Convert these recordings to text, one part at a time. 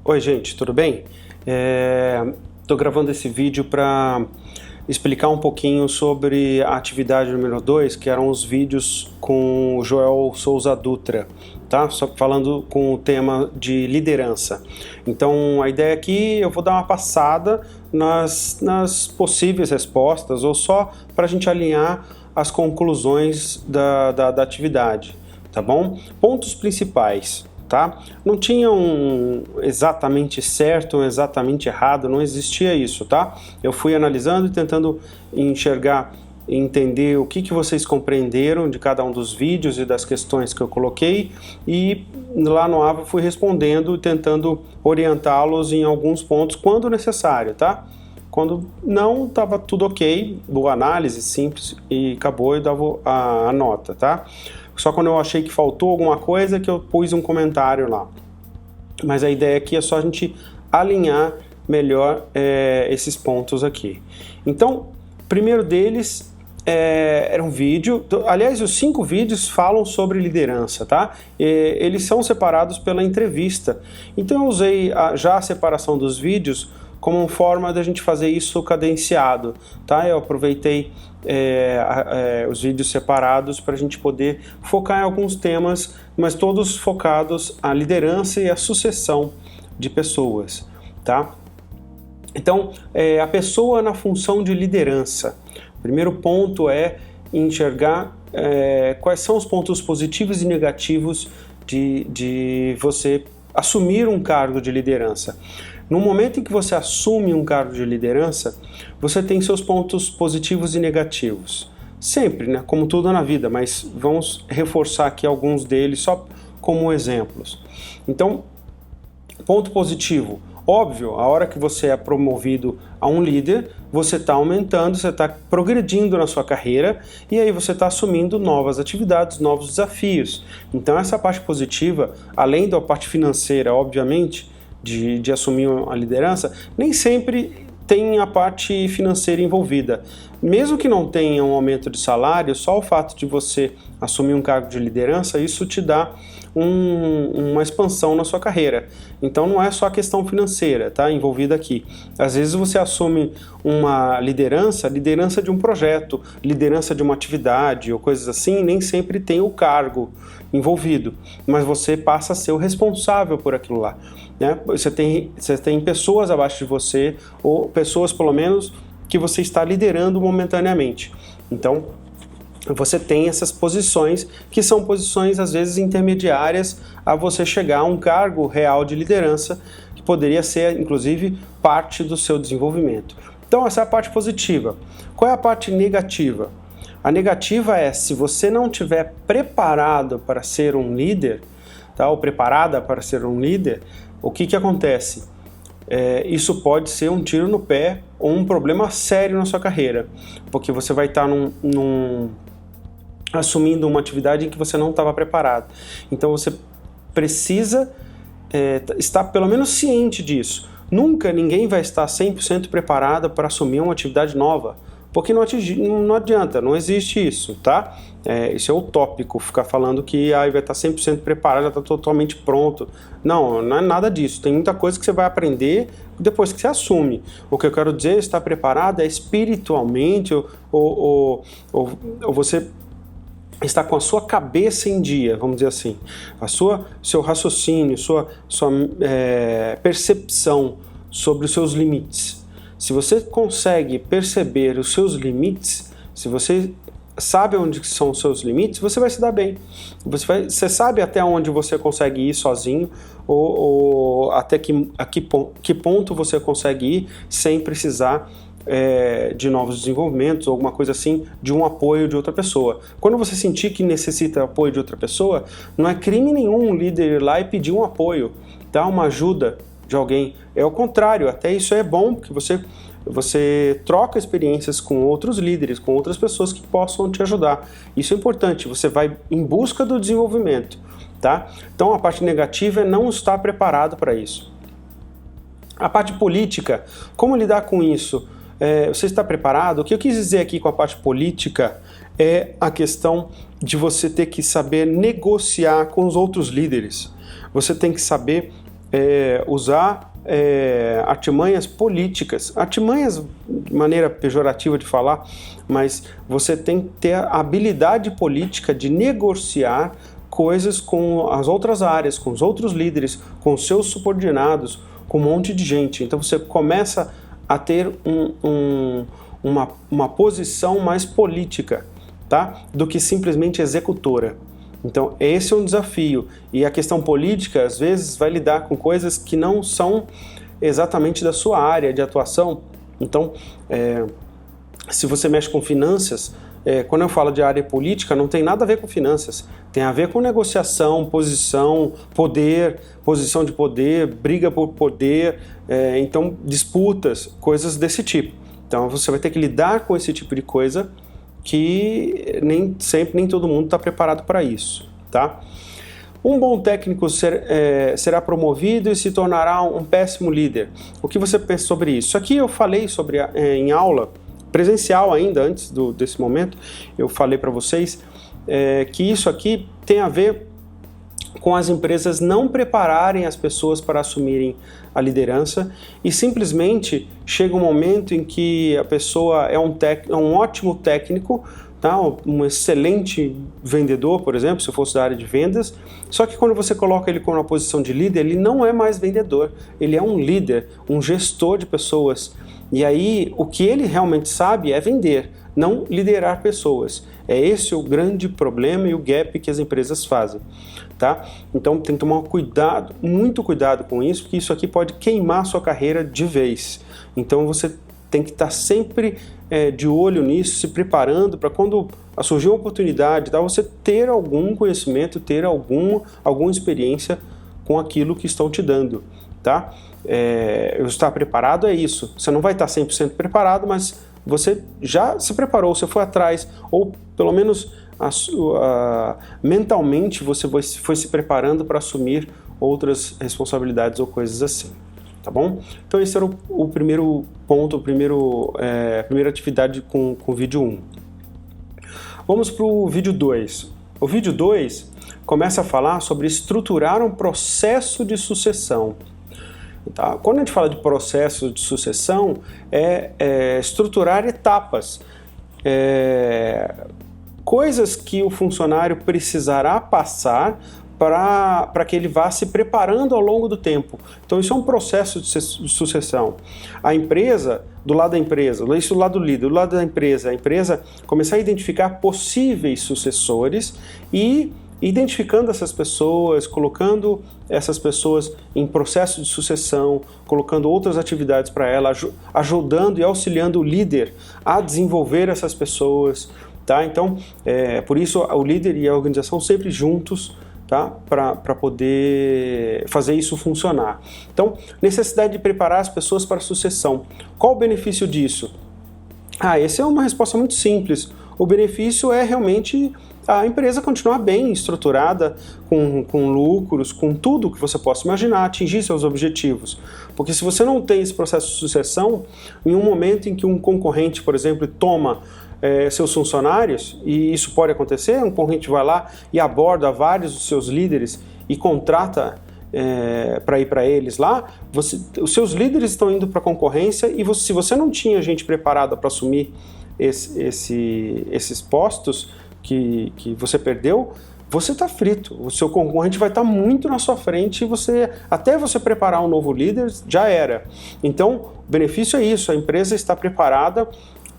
Oi, gente, tudo bem? Estou gravando esse vídeo para explicar um pouquinho sobre a atividade número 2, que eram os vídeos com o Joel Souza Dutra, tá? Só falando com o tema de liderança. Então, a ideia aqui, eu vou dar uma passada nas possíveis respostas, ou só para a gente alinhar as conclusões da atividade, tá bom? Pontos principais. Tá? Não tinha um exatamente certo, um exatamente errado, não existia isso, tá? Eu fui analisando e tentando enxergar e entender o que vocês compreenderam de cada um dos vídeos e das questões que eu coloquei, e lá no AVA fui respondendo e tentando orientá-los em alguns pontos quando necessário, tá? Quando não, estava tudo ok, boa análise, simples, e acabou, eu dava a nota, tá? Só quando eu achei que faltou alguma coisa que eu pus um comentário lá. Mas a ideia aqui é só a gente alinhar melhor esses pontos aqui. Então, o primeiro deles era um vídeo, aliás, os 5 vídeos falam sobre liderança, tá? Eles são separados pela entrevista. Então eu usei já a separação dos vídeos como uma forma da gente fazer isso cadenciado, tá? Eu aproveitei os vídeos separados para a gente poder focar em alguns temas, mas todos focados à liderança e à sucessão de pessoas, tá? Então, a pessoa na função de liderança. O primeiro ponto é enxergar quais são os pontos positivos e negativos de você assumir um cargo de liderança. No momento em que você assume um cargo de liderança, você tem seus pontos positivos e negativos. Sempre, né? Como tudo na vida, mas vamos reforçar aqui alguns deles só como exemplos. Então, ponto positivo. Óbvio, a hora que você é promovido a um líder, você está aumentando, você está progredindo na sua carreira e aí você está assumindo novas atividades, novos desafios. Então essa parte positiva, além da parte financeira, obviamente, de assumir a liderança, nem sempre tem a parte financeira envolvida. Mesmo que não tenha um aumento de salário, só o fato de você assumir um cargo de liderança, isso te dá uma expansão na sua carreira. Então não é só a questão financeira, tá, envolvida aqui. Às vezes você assume uma liderança de um projeto, liderança de uma atividade ou coisas assim, nem sempre tem o cargo envolvido, mas você passa a ser o responsável por aquilo lá, né? Você tem pessoas abaixo de você, ou pessoas pelo menos que você está liderando momentaneamente. Então você tem essas posições, que são posições às vezes intermediárias a você chegar a um cargo real de liderança, que poderia ser inclusive parte do seu desenvolvimento. Então essa é a parte positiva. Qual é a parte negativa? A negativa é, se você não estiver preparado para ser um líder, tá, ou preparada para ser um líder, o que acontece? Isso pode ser um tiro no pé ou um problema sério na sua carreira, porque você vai estar assumindo uma atividade em que você não estava preparado. Então você precisa estar pelo menos ciente disso. Nunca ninguém vai estar 100% preparado para assumir uma atividade nova, porque não adianta, não existe isso, tá? Isso é utópico, ficar falando que vai estar 100% preparado, já está totalmente pronto. Não, não é nada disso. Tem muita coisa que você vai aprender depois que você assume. O que eu quero dizer, estar preparado é espiritualmente, ou você está com a sua cabeça em dia, vamos dizer assim, seu raciocínio, sua percepção sobre os seus limites. Se você consegue perceber os seus limites, se você sabe onde são os seus limites, você vai se dar bem. Você sabe até onde você consegue ir sozinho, ou até que ponto você consegue ir sem precisar de novos desenvolvimentos, ou alguma coisa assim, de um apoio de outra pessoa. Quando você sentir que necessita apoio de outra pessoa, não é crime nenhum um líder ir lá e pedir um apoio, dar uma ajuda de alguém. É o contrário, até isso é bom, porque você troca experiências com outros líderes, com outras pessoas que possam te ajudar. Isso é importante, você vai em busca do desenvolvimento, tá? Então a parte negativa é não estar preparado para isso. A parte política, como lidar com isso? Você está preparado? O que eu quis dizer aqui com a parte política é a questão de você ter que saber negociar com os outros líderes. Você tem que saber usar artimanhas políticas, artimanhas de maneira pejorativa de falar, mas você tem que ter a habilidade política de negociar coisas com as outras áreas, com os outros líderes, com os seus subordinados, com um monte de gente. Então você começa a ter uma posição mais política, tá? Do que simplesmente executora. Então esse é um desafio, e a questão política às vezes vai lidar com coisas que não são exatamente da sua área de atuação. Então se você mexe com finanças, quando eu falo de área política, não tem nada a ver com finanças, tem a ver com negociação, posição, poder, posição de poder, briga por poder, então disputas, coisas desse tipo. Então você vai ter que lidar com esse tipo de coisa que nem todo mundo está preparado para isso, tá? Um bom técnico será promovido e se tornará um péssimo líder. O que você pensa sobre isso? Isso aqui eu falei sobre em aula presencial ainda, antes desse momento, eu falei para vocês que isso aqui tem a ver com as empresas não prepararem as pessoas para assumirem a liderança e simplesmente chega um momento em que a pessoa é um ótimo técnico, tá? Um excelente vendedor, por exemplo, se eu fosse da área de vendas, só que quando você coloca ele com uma posição de líder, ele não é mais vendedor, ele é um líder, um gestor de pessoas. E aí, o que ele realmente sabe é vender, não liderar pessoas. É esse o grande problema e o gap que as empresas fazem, tá? Então, tem que tomar cuidado, muito cuidado com isso, porque isso aqui pode queimar a sua carreira de vez. Então, você tem que estar sempre de olho nisso, se preparando para quando surgir uma oportunidade, tá? Você ter algum conhecimento, ter alguma experiência com aquilo que estão te dando, tá? Eu estar preparado é isso. Você não vai estar 100% preparado, mas você já se preparou, você foi atrás, ou pelo menos mentalmente você foi se preparando para assumir outras responsabilidades ou coisas assim, tá bom? Então esse era o primeiro ponto, a primeira atividade com o vídeo 1. Vamos para o vídeo 2. O vídeo 2 começa a falar sobre estruturar um processo de sucessão. Tá? Quando a gente fala de processo de sucessão, estruturar etapas, coisas que o funcionário precisará passar para que ele vá se preparando ao longo do tempo. Então isso é um processo de sucessão. A empresa, do lado da empresa, isso do lado do líder, do lado da empresa, a empresa começar a identificar possíveis sucessores e identificando essas pessoas, colocando essas pessoas em processo de sucessão, colocando outras atividades para ela, ajudando e auxiliando o líder a desenvolver essas pessoas, tá? Então, por isso o líder e a organização sempre juntos, tá? Para poder fazer isso funcionar. Então, necessidade de preparar as pessoas para a sucessão. Qual o benefício disso? Essa é uma resposta muito simples. O benefício é realmente a empresa continuar bem estruturada, com lucros, com tudo que você possa imaginar, atingir seus objetivos. Porque se você não tem esse processo de sucessão, em um momento em que um concorrente, por exemplo, toma seus funcionários, e isso pode acontecer, um concorrente vai lá e aborda vários dos seus líderes e contrata para ir para eles lá, os seus líderes estão indo para a concorrência e se você não tinha gente preparada para assumir esses postos que você perdeu, você está frito. O seu concorrente vai estar muito na sua frente e até você preparar um novo líder, já era. Então, o benefício é isso, a empresa está preparada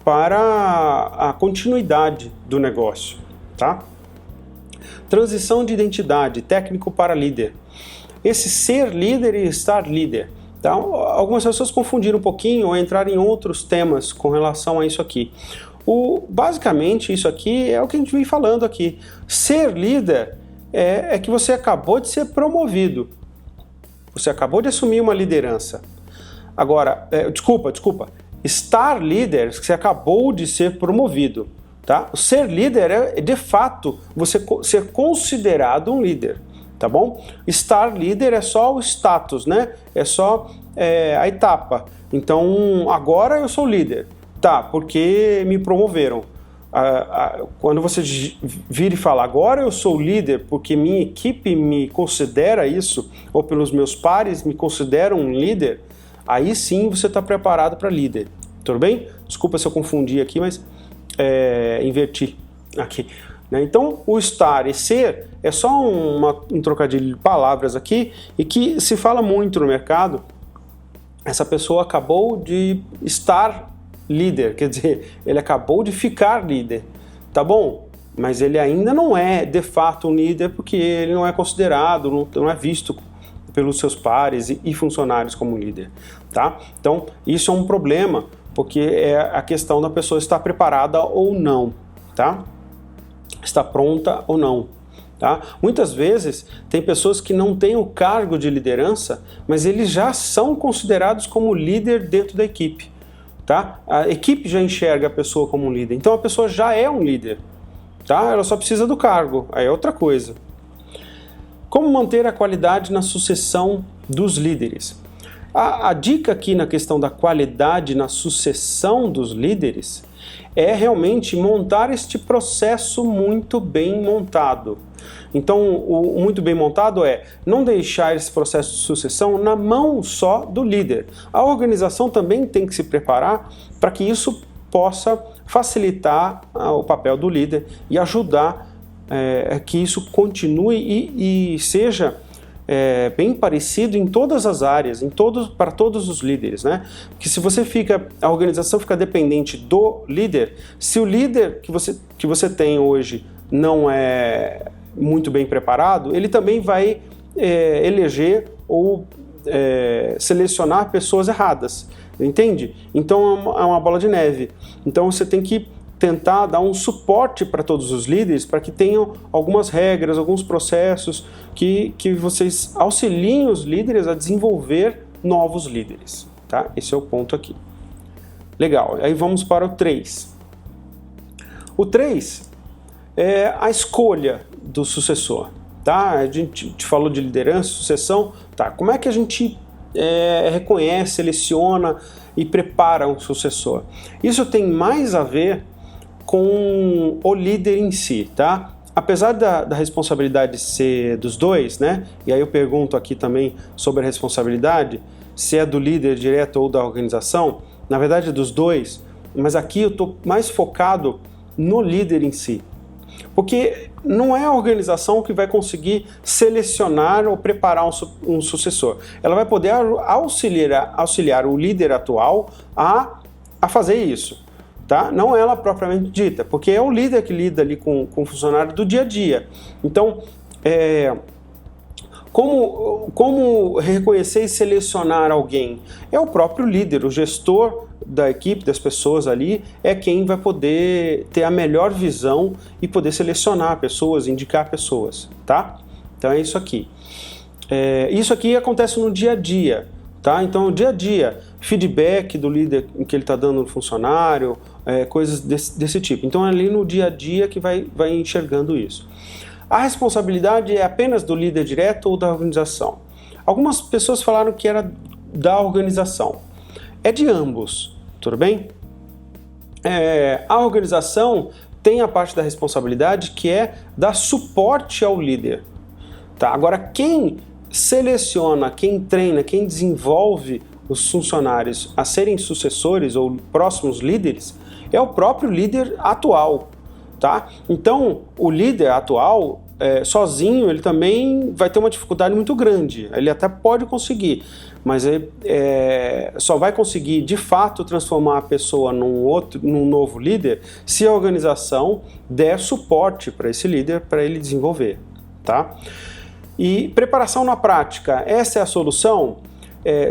para a continuidade do negócio, tá? Transição de identidade, técnico para líder. Esse ser líder e estar líder. Tá? Algumas pessoas confundiram um pouquinho ou entraram em outros temas com relação a isso aqui. Basicamente, isso aqui é o que a gente vem falando aqui. Ser líder é que você acabou de ser promovido. Você acabou de assumir uma liderança. Agora, desculpa. Estar líder, você acabou de ser promovido. Tá? O ser líder é, de fato, você ser considerado um líder. Tá bom? Estar líder é só o status, né? É só a etapa. Então, agora eu sou líder. Tá, porque me promoveram. Quando você vira e fala, agora eu sou líder porque minha equipe me considera isso, ou pelos meus pares me consideram um líder, aí sim você está preparado para líder. Tudo bem? Desculpa se eu confundi aqui, mas inverti aqui. Então, o estar e ser é só um trocadilho de palavras aqui e que se fala muito no mercado. Essa pessoa acabou de estar líder, quer dizer, ele acabou de ficar líder, tá bom? Mas ele ainda não é de fato um líder porque ele não é considerado, não é visto pelos seus pares e funcionários como líder, tá? Então, isso é um problema, porque é a questão da pessoa estar preparada ou não, tá? Está pronta ou não, tá? Muitas vezes tem pessoas que não têm o cargo de liderança, mas eles já são considerados como líder dentro da equipe, tá? A equipe já enxerga a pessoa como um líder, então a pessoa já é um líder, tá? Ela só precisa do cargo, aí é outra coisa. Como manter a qualidade na sucessão dos líderes? A dica aqui na questão da qualidade na sucessão dos líderes é realmente montar este processo muito bem montado. Então, o muito bem montado é não deixar esse processo de sucessão na mão só do líder. A organização também tem que se preparar para que isso possa facilitar o papel do líder e ajudar que isso continue e seja bem parecido em todas as áreas, para todos os líderes, né? Porque se a organização fica dependente do líder, se o líder que você tem hoje não é muito bem preparado, ele também vai eleger ou selecionar pessoas erradas, entende? Então é uma bola de neve. Então você tem que tentar dar um suporte para todos os líderes, para que tenham algumas regras, alguns processos que vocês auxiliem os líderes a desenvolver novos líderes, tá? Esse é o ponto aqui. Legal, aí vamos para o 3. O 3 é a escolha do sucessor, tá? A gente falou de liderança, sucessão, tá? Como é que a gente reconhece, seleciona e prepara um sucessor? Isso tem mais a ver com o líder em si, tá? Apesar da responsabilidade ser dos dois, né? E aí eu pergunto aqui também sobre a responsabilidade, se é do líder direto ou da organização, na verdade é dos dois, mas aqui eu estou mais focado no líder em si. Porque não é a organização que vai conseguir selecionar ou preparar um sucessor. Ela vai poder auxiliar o líder atual a fazer isso. Tá? Não ela propriamente dita, porque é o líder que lida ali com o funcionário do dia a dia. Então, como reconhecer e selecionar alguém? É o próprio líder, o gestor da equipe, das pessoas ali, é quem vai poder ter a melhor visão e poder selecionar pessoas, indicar pessoas, tá? Então é isso aqui. Isso aqui acontece no dia a dia, tá? Então, no dia a dia, feedback do líder que ele está dando no funcionário, coisas desse tipo. Então, é ali no dia a dia que vai enxergando isso. A responsabilidade é apenas do líder direto ou da organização? Algumas pessoas falaram que era da organização. É de ambos, tudo bem? A organização tem a parte da responsabilidade que é dar suporte ao líder. Tá? Agora, quem seleciona, quem treina, quem desenvolve os funcionários a serem sucessores ou próximos líderes é o próprio líder atual, tá? Então, o líder atual, sozinho, ele também vai ter uma dificuldade muito grande. Ele até pode conseguir, mas só vai conseguir, de fato, transformar a pessoa num novo líder se a organização der suporte para esse líder, para ele desenvolver, tá? E preparação na prática, essa é a solução?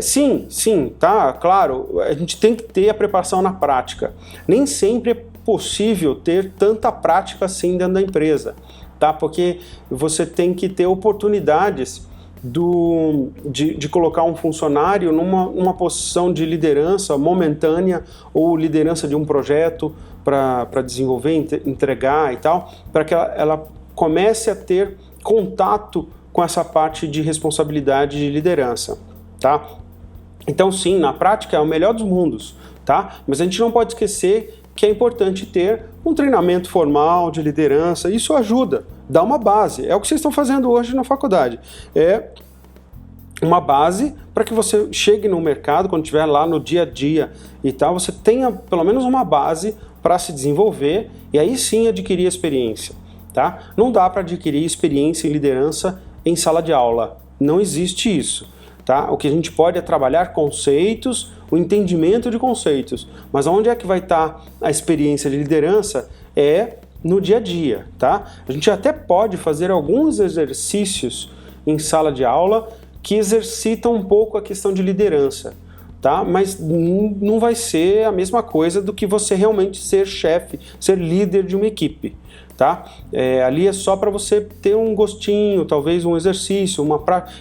Sim, tá, claro, a gente tem que ter a preparação na prática. Nem sempre é possível ter tanta prática assim dentro da empresa, tá? Porque você tem que ter oportunidades de colocar um funcionário numa posição de liderança momentânea ou liderança de um projeto para desenvolver, entregar e tal, para que ela comece a ter contato com essa parte de responsabilidade de liderança, tá? Então sim, na prática é o melhor dos mundos, tá? Mas a gente não pode esquecer que é importante ter um treinamento formal de liderança. Isso ajuda, dá uma base. É o que vocês estão fazendo hoje na faculdade. É uma base para que você chegue no mercado, quando estiver lá no dia a dia e tal, você tenha pelo menos uma base para se desenvolver e aí sim adquirir experiência, tá? Não dá para adquirir experiência em liderança em sala de aula, não existe isso, tá? O que a gente pode é trabalhar conceitos, o entendimento de conceitos, mas onde é que vai estar a experiência de liderança é no dia a dia, tá? A gente até pode fazer alguns exercícios em sala de aula que exercitam um pouco a questão de liderança, tá? Mas não vai ser a mesma coisa do que você realmente ser chefe, ser líder de uma equipe, tá? Ali é só para você ter um gostinho, talvez um exercício,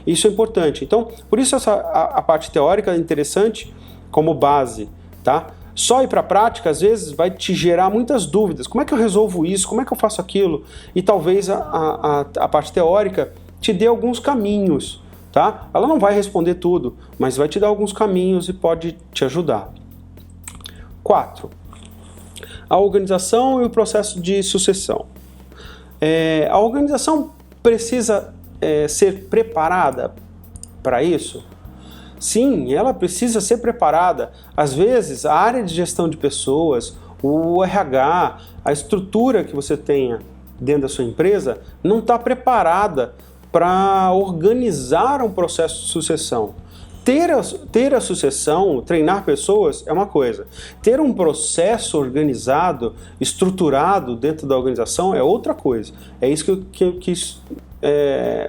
isso é importante. Então, por isso a parte teórica é interessante como base, tá? Só ir para a prática, às vezes, vai te gerar muitas dúvidas. Como é que eu resolvo isso? Como é que eu faço aquilo? E talvez a parte teórica te dê alguns caminhos, tá? Ela não vai responder tudo, mas vai te dar alguns caminhos e pode te ajudar. 4. A organização e o processo de sucessão. A organização precisa ser preparada para isso? Sim, ela precisa ser preparada. Às vezes, a área de gestão de pessoas, o RH, a estrutura que você tenha dentro da sua empresa, não está preparada para organizar um processo de sucessão. Ter a sucessão, treinar pessoas é uma coisa. Ter um processo organizado, estruturado dentro da organização é outra coisa. É isso que eu quis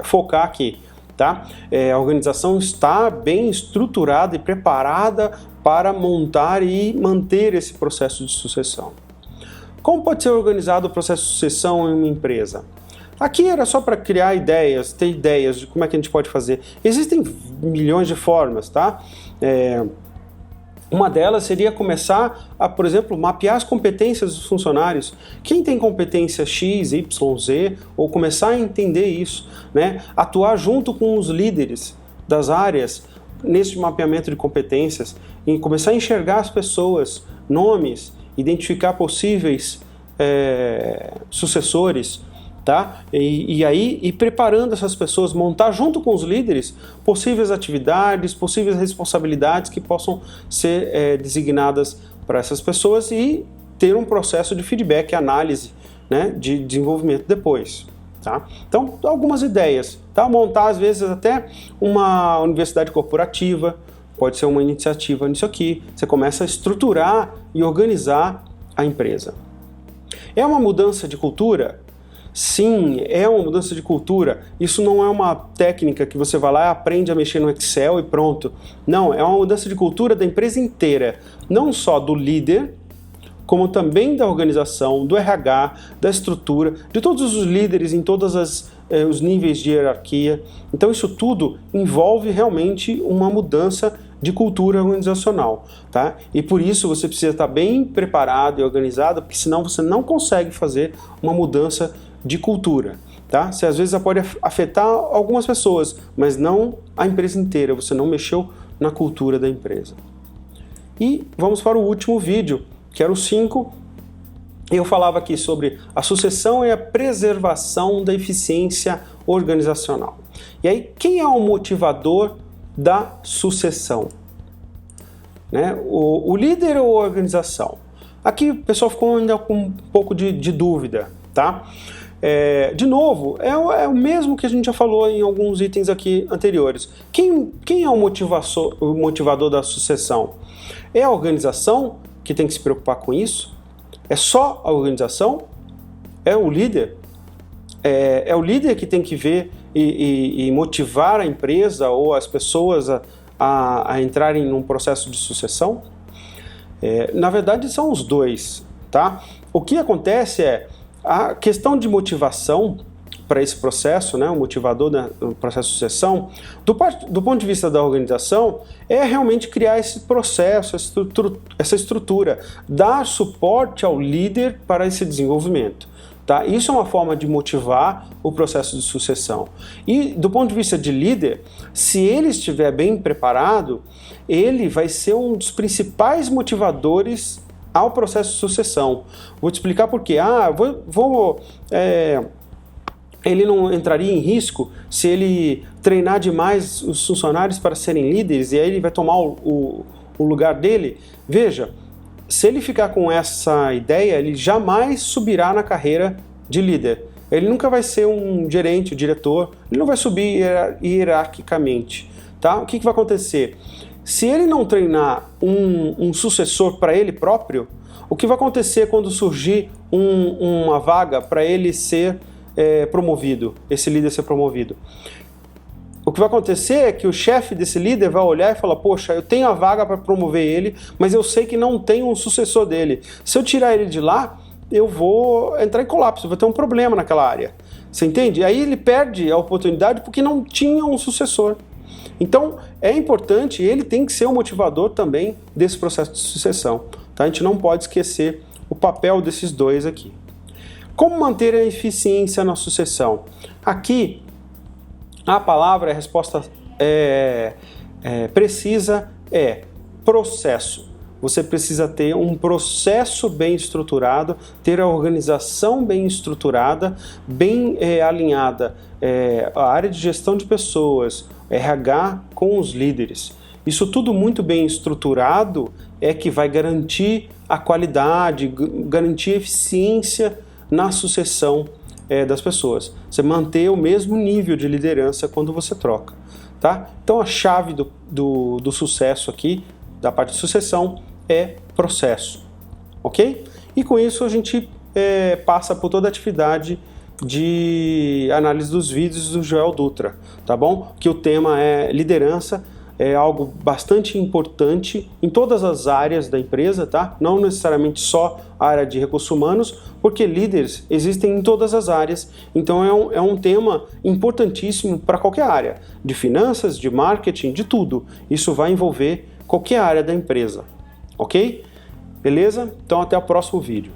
focar aqui. Tá? A organização está bem estruturada e preparada para montar e manter esse processo de sucessão. Como pode ser organizado o processo de sucessão em uma empresa? Aqui era só para criar ideias, ter ideias de como é que a gente pode fazer. Existem milhões de formas, tá? Uma delas seria começar a, por exemplo, mapear as competências dos funcionários. Quem tem competência X, Y, Z, ou começar a entender isso, né? Atuar junto com os líderes das áreas nesse mapeamento de competências e começar a enxergar as pessoas, nomes, identificar possíveis sucessores, tá? E aí ir preparando essas pessoas, montar junto com os líderes possíveis atividades, possíveis responsabilidades que possam ser designadas para essas pessoas e ter um processo de feedback, análise, né, de desenvolvimento depois. Tá? Então, algumas ideias. Tá? Montar, às vezes, até uma universidade corporativa, pode ser uma iniciativa nisso aqui. Você começa a estruturar e organizar a empresa. É uma mudança de cultura? Sim, é uma mudança de cultura. Isso não é uma técnica que você vai lá e aprende a mexer no Excel e pronto. Não, é uma mudança de cultura da empresa inteira. Não só do líder, como também da organização, do RH, da estrutura, de todos os líderes em todos os níveis de hierarquia. Então isso tudo envolve realmente uma mudança de cultura organizacional, tá? E por isso você precisa estar bem preparado e organizado, porque senão você não consegue fazer uma mudança de cultura, tá? Você às vezes pode afetar algumas pessoas, mas não a empresa inteira, você não mexeu na cultura da empresa. E vamos para o último vídeo, que era o 5, eu falava aqui sobre a sucessão e a preservação da eficiência organizacional. E aí, quem é o motivador da sucessão? Né? O líder ou a organização? Aqui o pessoal ficou ainda com um pouco de dúvida, tá? De novo, é o mesmo que a gente já falou em alguns itens aqui anteriores. Quem é o motivador da sucessão? É a organização que tem que se preocupar com isso? É só a organização? É o líder? É o líder que tem que ver e motivar a empresa ou as pessoas a entrarem num processo de sucessão? Na verdade, são os dois, tá? O que acontece é a questão de motivação para esse processo, né, o motivador do processo de sucessão, do ponto de vista da organização, é realmente criar esse processo, essa estrutura, dar suporte ao líder para esse desenvolvimento. Tá? Isso é uma forma de motivar o processo de sucessão. E do ponto de vista de líder, se ele estiver bem preparado, ele vai ser um dos principais motivadores ao processo de sucessão. Vou te explicar por quê. Ele não entraria em risco se ele treinar demais os funcionários para serem líderes e aí ele vai tomar o lugar dele? Veja, se ele ficar com essa ideia, ele jamais subirá na carreira de líder. Ele nunca vai ser um gerente, um diretor, ele não vai subir hierarquicamente. Tá? O que vai acontecer? Se ele não treinar um sucessor para ele próprio, o que vai acontecer quando surgir uma vaga para ele ser promovido, esse líder ser promovido? O que vai acontecer é que o chefe desse líder vai olhar e falar: poxa, eu tenho a vaga para promover ele, mas eu sei que não tem um sucessor dele. Se eu tirar ele de lá, eu vou entrar em colapso, vou ter um problema naquela área. Você entende? Aí ele perde a oportunidade porque não tinha um sucessor. Então, é importante, ele tem que ser o motivador também desse processo de sucessão. Tá? A gente não pode esquecer o papel desses dois aqui. Como manter a eficiência na sucessão? Aqui, a palavra, a resposta precisa é processo. Você precisa ter um processo bem estruturado, ter a organização bem estruturada, bem alinhada, a área de gestão de pessoas, RH com os líderes. Isso tudo muito bem estruturado é que vai garantir a qualidade, garantir a eficiência na sucessão das pessoas. Você manter o mesmo nível de liderança quando você troca. Tá? Então a chave do sucesso aqui, da parte de sucessão, é processo, ok? E com isso a gente passa por toda a atividade de análise dos vídeos do Joel Dutra, tá bom? Que o tema é liderança, é algo bastante importante em todas as áreas da empresa, tá? Não necessariamente só a área de recursos humanos, porque líderes existem em todas as áreas, então é um tema importantíssimo para qualquer área, de finanças, de marketing, de tudo. Isso vai envolver qualquer área da empresa. Ok? Beleza? Então até o próximo vídeo.